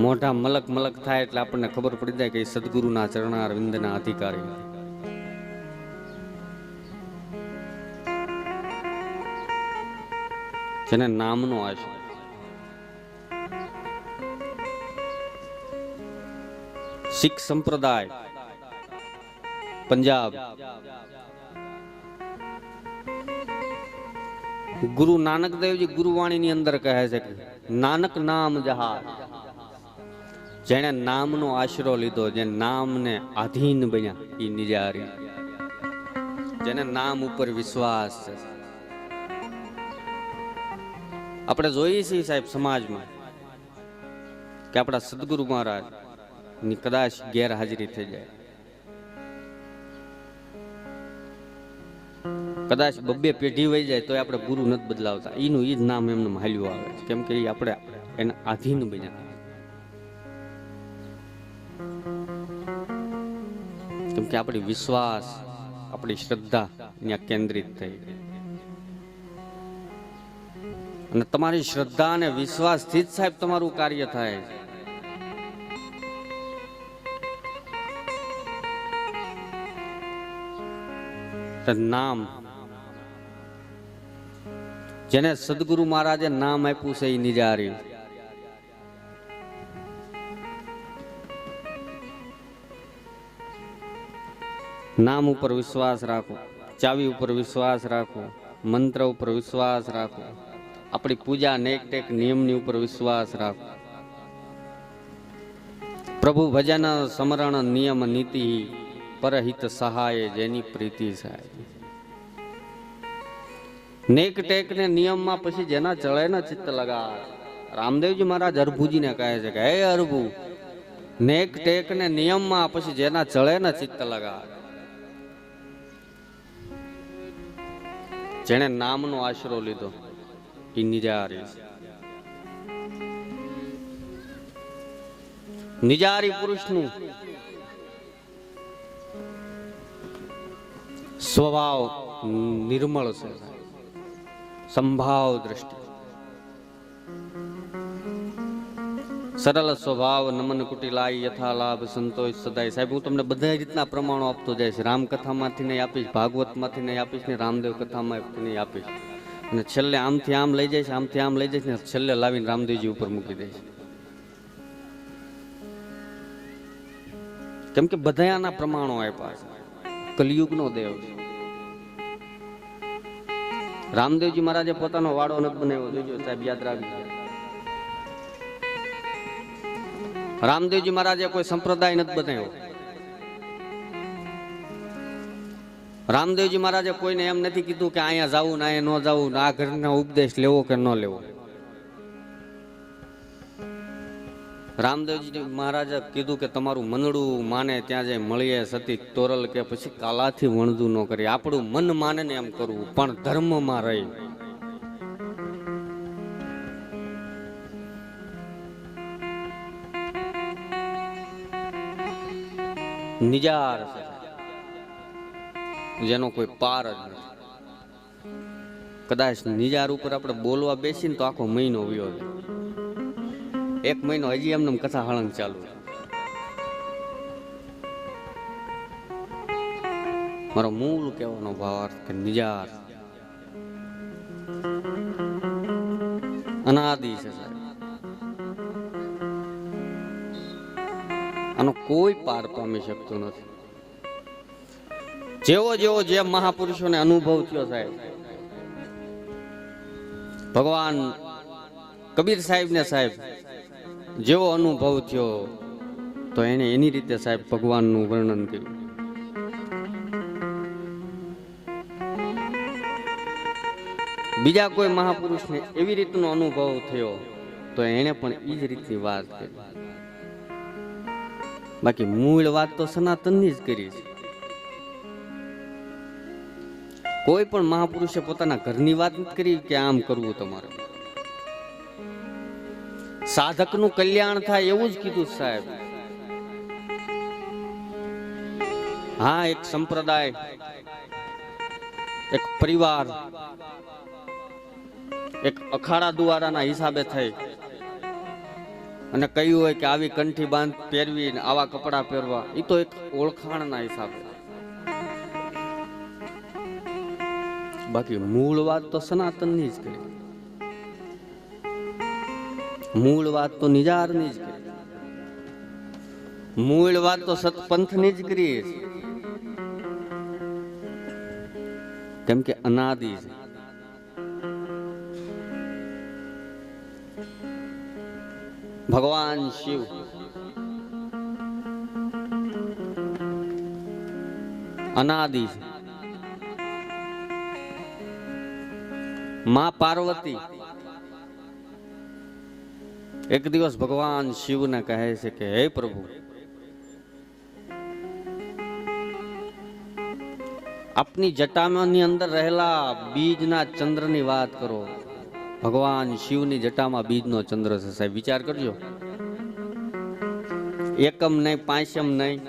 મોઢા મલક મલક થાય એટલે આપણને ખબર પડી જાય કે સદગુરુના ચરણાર વિંદના અધિકારી. જેને નામનો આશરો. શીખ સંપ્રદાય પંજાબ, ગુરુ નાનક દેવજી ગુરુવાણી ની અંદર કહે છે કે નાનક નામ જહાજ. જેને નામનો આશરો લીધો, જે નામને આધીન બન્યા એ નિજારી. જેને નામ ઉપર વિશ્વાસ છે. આપણે જોઈએ છીએ સાહેબ સમાજમાં કે આપણા સદગુરુ મહારાજ ની કદાચ ગેરહાજરી થઈ જાય, કદાચ બબ્બે પેઢી વહી જાય તો આપણે ગુરુ નથી બદલાવતા. એનું એ જ નામ એમને હાલ્યું આવે છે. કેમ કે એ આપણે એના આધીન બન્યા. કેમ કે આપણી વિશ્વાસ, આપણી શ્રદ્ધા ત્યાં કેન્દ્રિત થઈ ગઈ. અને તમારી શ્રદ્ધા અને વિશ્વાસથી જ સાહેબ તમારું કાર્ય થાય. નામ, જેને સદગુરુ મહારાજે નામ આપ્યું છે એ નિજારી. નામ ઉપર વિશ્વાસ રાખો, ચાવી ઉપર વિશ્વાસ રાખો, મંત્ર ઉપર વિશ્વાસ રાખો, આપણી પૂજા નેક ટેક નિયમની ઉપર વિશ્વાસ રાખો. પ્રભુ ભજન સમરણ નિયમ નીતિ પરહિત સહાય જેની પ્રીતિ સાહેબ. નેક ટેક ને નિયમમાં પછી જેના ચળે ને ચિત્ત લગાડ. રામદેવજી મહારાજ અરભુજીને કહે છે કે હે અરભુ, નેક ટેક ને નિયમમાં પછી જેના ચળે ને ચિત્ત લગાડ. જેને નામનો આશરો લીધો એ નિજારી. નિજારી પુરુષનું સ્વભાવ નિર્મળ છે, સંભાવ દ્રષ્ટિ, સરળ સ્વભાવ, નમન કુટિલાય યથા લાભ સંતોષ સદાય. સાહેબ હું તમને બધા રીતના પ્રમાણો આપતો જઈશ. રામકથામાંથી નહીં આપીશ, ભાગવતમાંથી નહીં આપીશ ને રામદેવ કથામાં નહીં આપીશ. અને છેલ્લે આમથી આમ લઈ જઈશ, આમથી આમ લઈ જઈશ ને છેલ્લે લાવીને રામદેવજી ઉપર મૂકી દઈશ. કેમ કે બધા આના પ્રમાણો આપ્યા છે. કલિયુગનો દેવ છે. રામદેવજી મહારાજે પોતાનો વાડો નથી બનાવ્યો, જોજો સાહેબ યાદ રાખજો. રામદેવજી મહારાજે કોઈ સંપ્રદાય નથી બનાવ્યો. રામદેવજી મહારાજે કોઈને એમ નથી કીધું કે અહીંયા જવું ને અહીંયા ન જવું, આ ઘરના ઉપદેશ લેવો કે ન લેવો. રામદેવજી મહારાજે કીધું કે તમારું મનડું માને ત્યાં જાય મળીએ સતી તોરલ કે પછી કાલાથી વણદું ન કરી. આપણું મન માને ને એમ કરવું, પણ ધર્મમાં રહી. નિજાર છે જેનો કોઈ પાર જ નથી. કદાચ નિજાર ઉપર આપણે બોલવા બેસીને તો આખો મહિનો વયો જાય. એક મહિનો હજી એમને કથા હળંગ ચાલુ. મારો મૂળ કહેવાનો ભાવાર્થ કે નિજાર અનાદિ છે સાહેબ. આનો કોઈ પાર પામી શકતું નથી. જેવો જેવો જે મહાપુરુષોને અનુભવ થયો સાહેબ, ભગવાન કબીર સાહેબ ને સાહેબ જેવો અનુભવ થયો તો એને એની રીતે સાહેબ ભગવાનનું વર્ણન કર્યું. બીજા કોઈ મહાપુરુષને એવી રીતનો અનુભવ થયો તો એને પણ એ જ રીતની વાત કરી. બાકી મૂળ વાત તો સનાતનની જ કરી છે. કોઈ પણ મહાપુરુષે પોતાના ઘરની વાત નથી કરી કે આમ કરવું તમારે. સાધકનું કલ્યાણ થાય એવું જ કીધું સાહેબ. હા, એક સંપ્રદાય, એક પરિવાર, એક અખાડા દ્વારાના હિસાબે થઈ અને કહ્યું હોય કે આવી કંઠી બાંધ પહેરવી ને આવા કપડા પહેરવા, એ તો એક ઓળખાણના હિસાબે. બાકી મૂળ વાત તો સનાતનની જ કરી. મૂળ વાત તો નિજારની જ કરી. મૂળ વાત તો સતપંથની જ કરી. કેમ કે અનાદિ છે. ભગવાન શિવ અનાદિ છે. માં પાર્વતી એક દિવસ ભગવાન શિવને કહે છે કે હે પ્રભુ, આપની જટાની અંદર રહેલા બીજના ચંદ્રની વાત કરો. ભગવાન શિવની જટામાં બીજનો ચંદ્ર છે સાહેબ. વિચાર કરજો. એકમ નહીં, પાંચમ નહીં,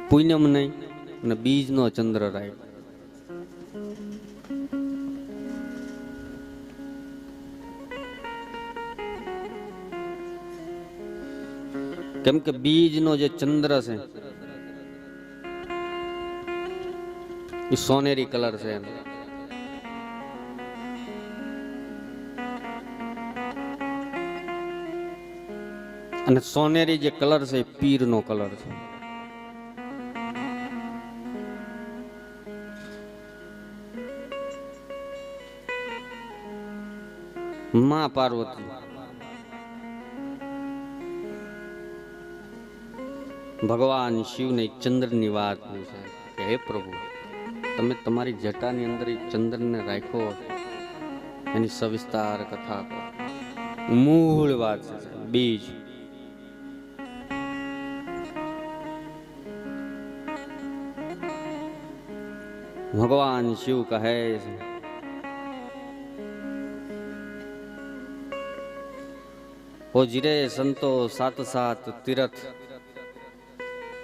પૂનમ નહીં, અને બીજનો ચંદ્ર રાય. કેમ કે બીજનો જે ચંદ્ર છે એ સોનેરી કલર છે એનો. અને સોનેરી જે કલર છે એ પીરનો કલર છે. માં પાર્વતી ભગવાન શિવને ચંદ્રની વાત છે કે હે પ્રભુ, તમે તમારી જટાની અંદર ચંદ્રને રાખો, એની સવિસ્તાર કથા કરો. મૂળ વાત છે બીજ. ભગવાન શિવ કહે છે ઓ જીરે સંતો સાત સાત તીરથ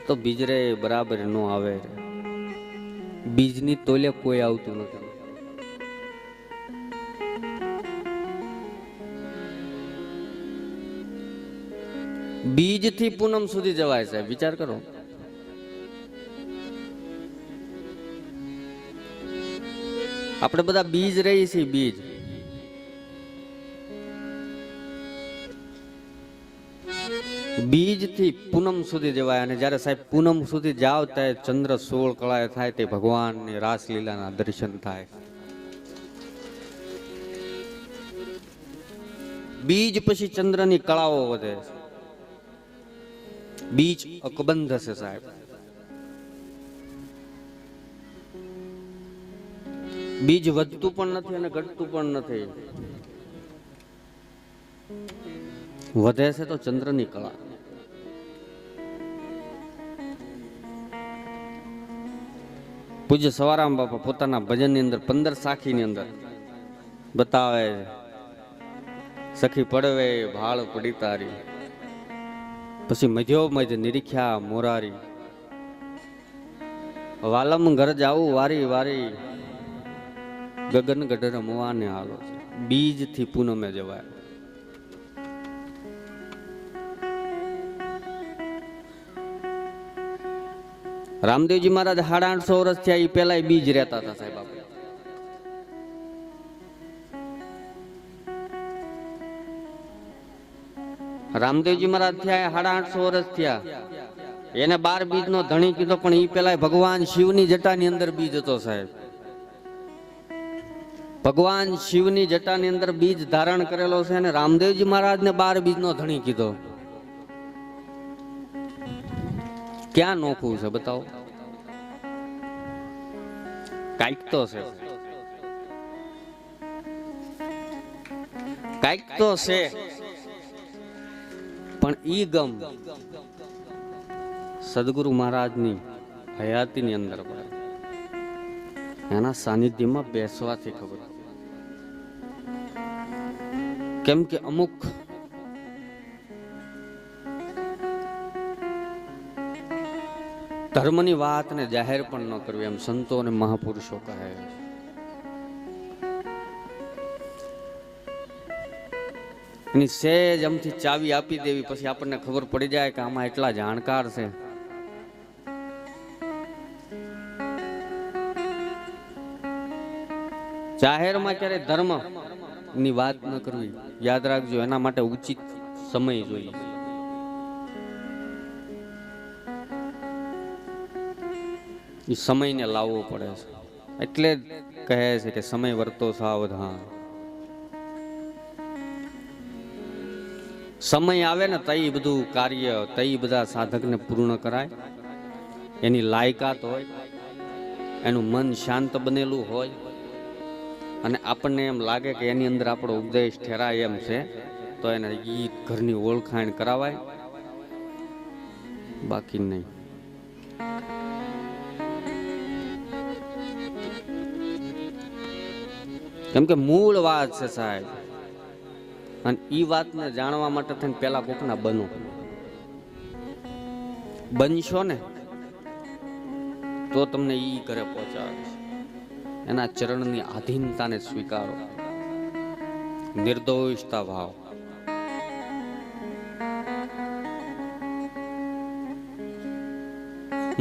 તો બીજરે બરાબર નો આવે. બીજની તોલે કોઈ આવતું નથી. બીજ થી પૂનમ સુધી જવાય છે. વિચાર કરો. આપણે બધા બીજ રહી છીએ. બીજ બીજ થી પૂનમ સુધી જવાય. અને જયારે સાહેબ પૂનમ સુધી જાવ ત્યારે ચંદ્ર 16 કળાએ થાય તે ભગવાનની રાસલીલાના દર્શન થાય. બીજ પછી ચંદ્રની કળાઓ વધે. બીજ અકબંધ છે સાહેબ. બીજ વધતું પણ નથી અને ઘટતું પણ નથી. વધે છે તો ચંદ્રની કળા. પૂજ્ય સવારામ બાપા પોતાના ભજનની અંદર 15 સાખીની અંદર બતાવે, સખી પડવે ભાળ પડી તારી, પછી મધ્યો મધ નિરીખ્યા મોરારી, વાલમ ઘર જાવું વારી વારી, ગગન ગઢ રમવાને હાલો. બીજ થી પૂનમે જવાય. રામદેવજી મહારાજ 850 વર્ષ થયા. એ પેલા બીજ રહેતા હતા સાહેબ. આપણે રામદેવજી મહારાજ થયા 850 વર્ષ થયા. એને 12 બીજ નો ધણી કીધો, પણ એ પેલા ભગવાન શિવની જટાની અંદર બીજ હતો સાહેબ. ભગવાન શિવની જટાની અંદર બીજ ધારણ કરેલો છે અને રામદેવજી મહારાજ ને 12 બીજ નો ધણી કીધો. ક્યાં નોખું છે બતાવો. કાઈક તો છે, કાઈક તો છે. પણ ઈ ગમ સદગુરુ મહારાજની હયાતીની અંદર પડે. એના સાનિધ્યમાં બેસવાથી ખબર. કેમ કે અમુક ધર્મની વાતને જાહેર પણ ન કરવી, એમ સંતો અને મહાપુરુષો કહે. એની સહેજ આમથી ચાવી આપી દેવી, પછી આપણને ખબર પડી જાય કે આમાં એટલા જાણકાર છે. જાહેરમાં ક્યારે ધર્મ ની વાત ન કરવી. યાદ રાખજો, એના માટે ઉચિત સમય જોઈએ. એ સમયને લાવવો પડે છે. એટલે કહે છે કે સમય વર્તો સાવધાન. સમય આવે ને તઈ બધું કાર્ય, તઈ બધા સાધકને પૂર્ણ કરાય. એની લાયકાત હોય, એનું મન શાંત બનેલું હોય, અને આપણને એમ લાગે કે એની અંદર આપણો ઉપદેશ ઠેરાય એમ છે, તો એને ગીત ઘરની ઓળખાણ કરાવાય, બાકી નહીં. કેમ કે મૂળ વાત છે સાહેબ. અને ઈ વાતને જાણવા માટે થઈને પેલા કોકના બનો. બનશો ને તો તમને ઈ ઘરે પહોંચાડે. એના ચરણની આધીનતાને સ્વીકારો, નિર્દોષતા ભાવ.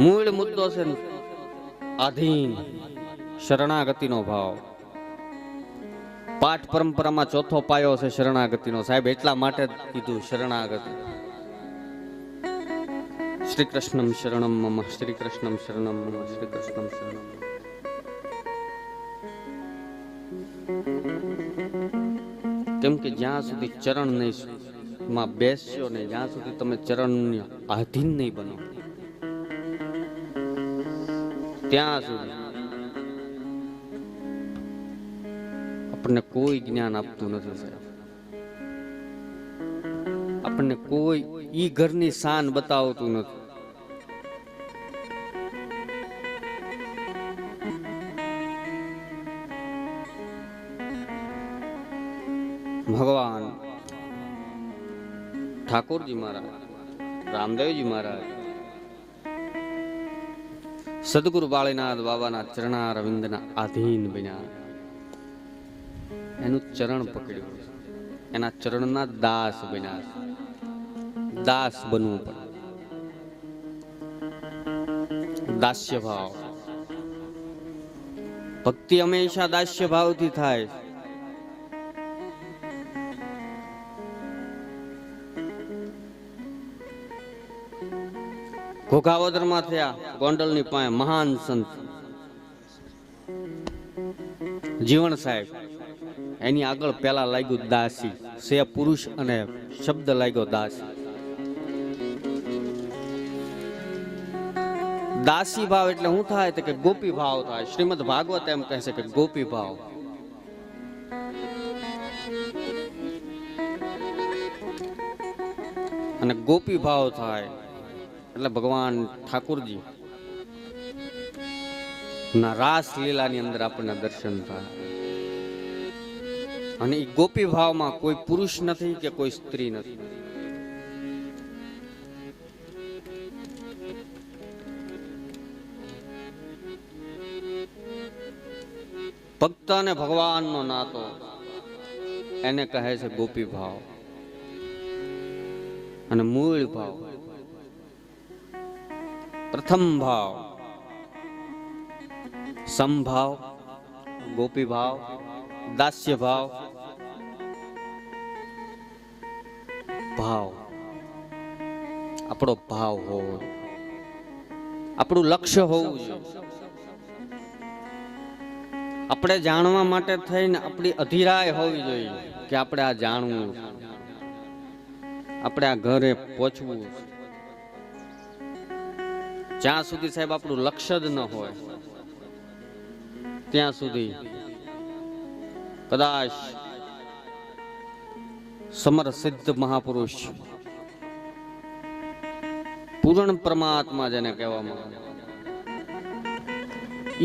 મૂળ મુદ્દો છે આધીન શરણાગતિનો ભાવ. પાઠ પરંપરામાં ચોથો પાયો છે શરણાગતિનો. સાહેબ એટલા માટે જ કીધું શરણાગતિ. શ્રી કૃષ્ણમ શરણમ મમ, શ્રી કૃષ્ણમ શરણમ મમ, શ્રી કૃષ્ણમ શરણમ મમ. કેમ કે જ્યાં સુધી ચરણ નહીં માં બેસ્યો નહીં, જ્યાં સુધી તમે ચરણની આધીન નહીં બનો, ત્યાં સુધી આપણને કોઈ જ્ઞાન આપતું નથી સાહેબ. આપણને કોઈ ઈ ઘરની શાન બતાવતું નથી. ભગવાન ઠાકોરજી મહારાજ, રામદેવજી મહારાજ, સદગુરુ બાળીનાથ બાબાના ચરણારવિંદના આધીન બન્યા. એનું ચરણ પકડ્યું, એના ચરણના દાસ બન્યા. દાસ બનવું પડે. દાસ્ય ભાવ, ભક્તિ હંમેશા દાસ્ય ભાવથી થાય. ઘોઘાવદરમાં થયા ગોંડલની પાસે મહાન સંત જીવણ સાહેબ. એની આગળ પેલા લાગ્યું દાસી, સે પુરુષ અને શબ્દ લાગ્યો દાસી. દાસી ભાવ એટલે શું થાય કે ગોપી ભાવ થાય. શ્રીમદ ભાગવત એમ કહે છે કે ગોપી ભાવ. અને ગોપી ભાવ થાય એટલે ભગવાન ઠાકોરજી ના રાસ લીલાની અંદર આપણને દર્શન થાય. અને એ ગોપી ભાવમાં કોઈ પુરુષ નથી કે કોઈ સ્ત્રી નથી. ભક્ત અને ભગવાનનો નાતો એને કહે છે ગોપી ભાવ. અને મૂળ ભાવ, પ્રથમ ભાવ સમભાવ, ગોપી ભાવ, દાસ્ય ભાવ, ભાવ. આપણો ભાવ હોવો, આપણું લક્ષ્ય હોવું જોઈએ. આપણે જાણવા માટે થઈને આપણી અધીરાય હોવી જોઈએ કે આપણે આ જાણવું, આપણે આ ઘરે પહોંચવું. જ્યાં સુધી સાહેબ આપણું લક્ષ્ય જ ન હોય ત્યાં સુધી કદાચ સમર સિદ્ધ મહાપુરુષ, પૂર્ણ પરમાત્મા જેને કહેવામાં આવે,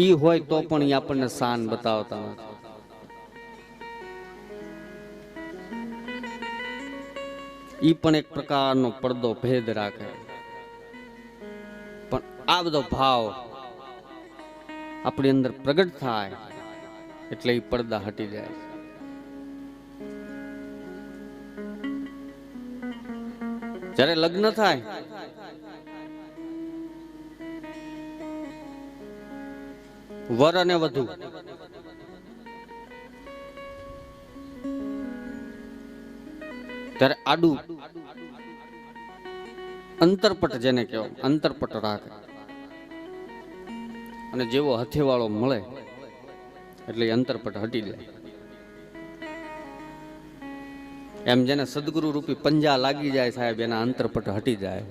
ઈ હોય તો પણ ઈ આપણને શાન બતાવતા નથી. ઈ પણ એક પ્રકારનો પડદો ભેદ રાખે. પણ આ બધો ભાવ આપણી અંદર પ્રગટ થાય એટલે ઈ પડદા હટી જાય. જ્યારે લગ્ન થાય વર અને વધુ, ત્યારે આડું અંતરપટ જેને કહેવાય, અંતરપટ રાખે. અને જેવો હથેવાળો મળે એટલે અંતરપટ હટી જાય. એમ જેને સદગુરુ રૂપી પંજા લાગી જાય સાહેબ, એના અંતરપટ હટી જાય.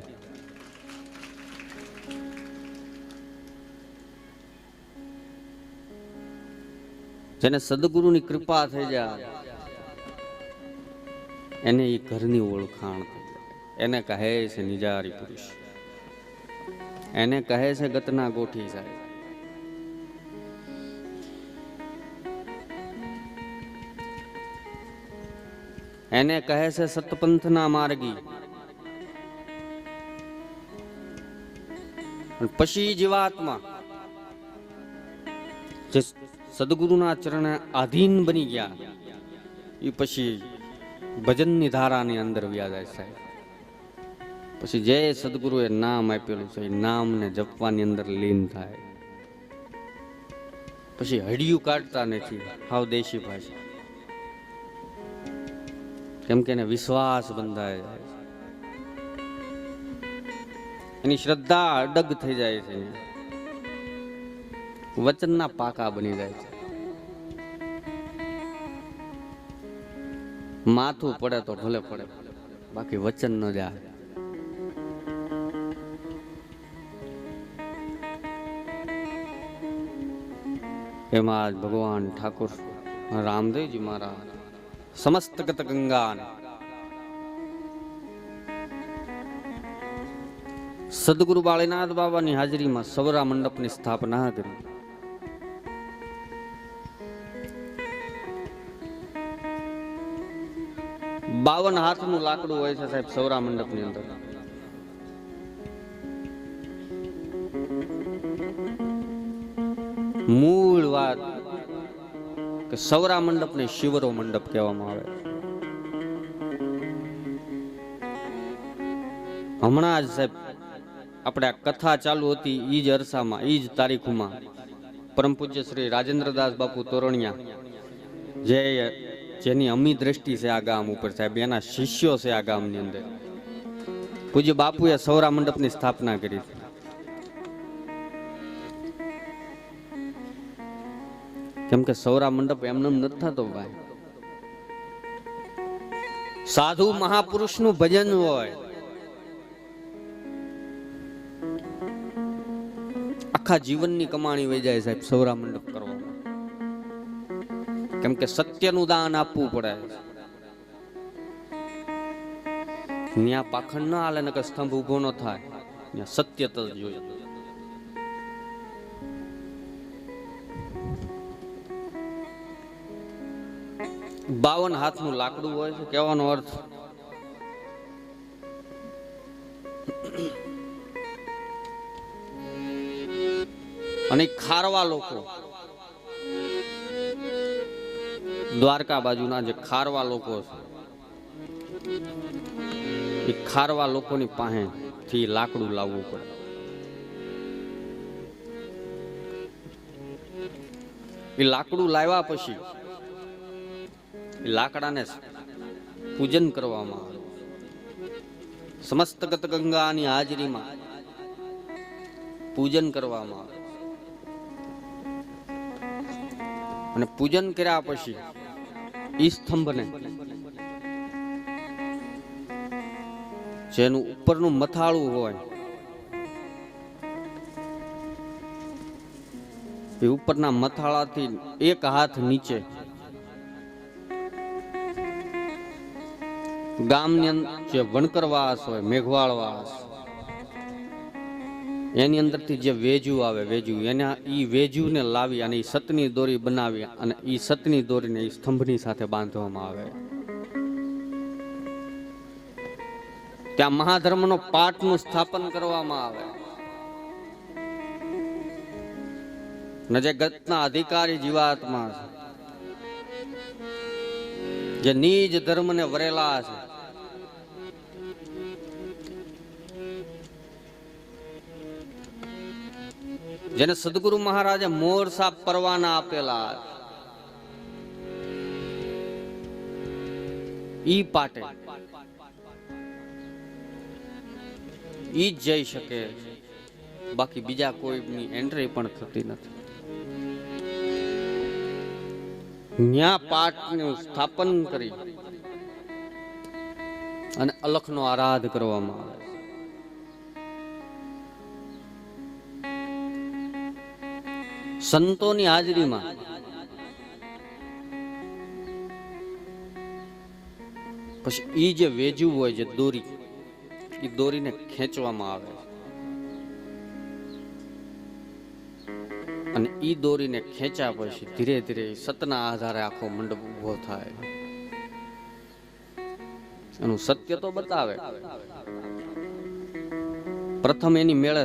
જેને સદગુરુની કૃપા થઈ જાય એને એ ઘરની ઓળખાણ થઈ જાય. એને કહે છે નિજારી પુરુષ, એને કહે છે ગતના ગોઠી સાહેબ. એને કહે છે સતપંથના માર્ગી. પછી જીવાત્મા જે સદગુરુના ચરણે આધીન બની ગયા એ પછી ભજનની ધારાની અંદર વ્યા જાય સાહેબ. પછી જે સદગુરુએ નામ આપેલું છે એ નામને જપવાની અંદર લીન થાય. પછી હડિયું કાઢતા નથી, હાવ દેશી ભાષા. કેમ કે એને વિશ્વાસ બંધાય જાય છે, એની શ્રદ્ધા અડગ થઈ જાય છે, વચનના પાકા બની જાય છે. માથું પડે તો ભલે પડે, બાકી વચન ન જાય. એમાં જ ભગવાન ઠાકોર રામદેવજી મહારાજ સમસ્ત ગત ગંગા સદગુરુ બાળીનાથ બાબાની હાજરીમાં સવરા મંડપની સ્થાપના કરી. બાવન હાથનું લાકડું હોય છે સાહેબ સવરા મંડપની અંદર. મૂળ વાત કે સવરા મંડપને શિવરો મંડપ કહેવામાં આવે. હમણાં જ સાહેબ આપણે આ કથા ચાલુ હતી ઈ જ અરસામાં, ઈ જ તારીખમાં પરમ પૂજ્ય શ્રી રાજેન્દ્રદાસ બાપુ તોરણિયા, જેની અમી દ્રષ્ટિ છે આ ગામ ઉપર સાહેબ, એના શિષ્યો છે આ ગામની અંદર, પૂજ્ય બાપુએ સવરા મંડપની સ્થાપના કરી. કેમ કે સૌરા મંડપ એમને નથી થતો ભાઈ. સાધુ મહાપુરુષનું ભજન હોય, આખા જીવનની કમાણી વહી જાય સાહેબ સૌરા મંડપ કરવામાં. કેમ કે સત્યનું દાન આપવું પડે. ત્યાં પાખંડ ના હાલે ને કે સ્તંભ ઉભો ન થાય, ત્યાં સત્ય તો જોઈએ. બાવન હાથનું લાકડું હોય છે, કહેવાનો અર્થ અને ખારવા લોકો, દ્વારકા બાજુના જે ખારવા લોકો છે, એ ખારવા લોકોની પાસેથી લાકડું લાવવું પડે. એ લાકડું લાવ્યા પછી લાકડાને પૂજન કરવામાં આવે. સમસ્ત ગત ગંગાની હાજરીમાં પૂજન કરવામાં આવે. અને પૂજન કર્યા પછી ઈ સ્તંભને, જેનું ઉપરનું મથાળું હોય, એ ઉપરના મથાળાથી એક હાથ નીચે ગામની જે વણકરવાસ હોય, મેઘવાળવાસ, એની અંદરથી જે વેજુ આવે, વેજુ એના ઈ વેજુને લાવી અને ઈ સતની દોરી બનાવી અને ઈ સતની દોરીને ઈ સ્તંભની સાથે બાંધવામાં આવે. ત્યાં મહાધર્મનો પાઠનું સ્થાપન કરવામાં આવે. ને જે ગતના અધિકારી જીવાત્મા છે, જે નિજ ધર્મને વરેલા છે, જેને સદગુરુ મહારાજે મોર સાપ પરવાના આપેલા, ઈ પાટે ઈ જ જઈ શકે, બાકી બીજા કોઈની એન્ટ્રી પણ થતી નથી. ન્યા પાઠનું સ્થાપન કરી અને અલખનો આરાધ કરવામાં આવે. સંતોની હાજરીમાં પછી ઈ જે વેજુ હોય, જે દોરી, એ દોરીને ખેંચવામાં આવે અને ઈ દોરીને ખેંચ્યા પછી ધીરે ધીરે સતના આધારે આખો મંડપ ઉભો થાય. એનું સત્ય તો બતાવે. પ્રથમ એની મેળે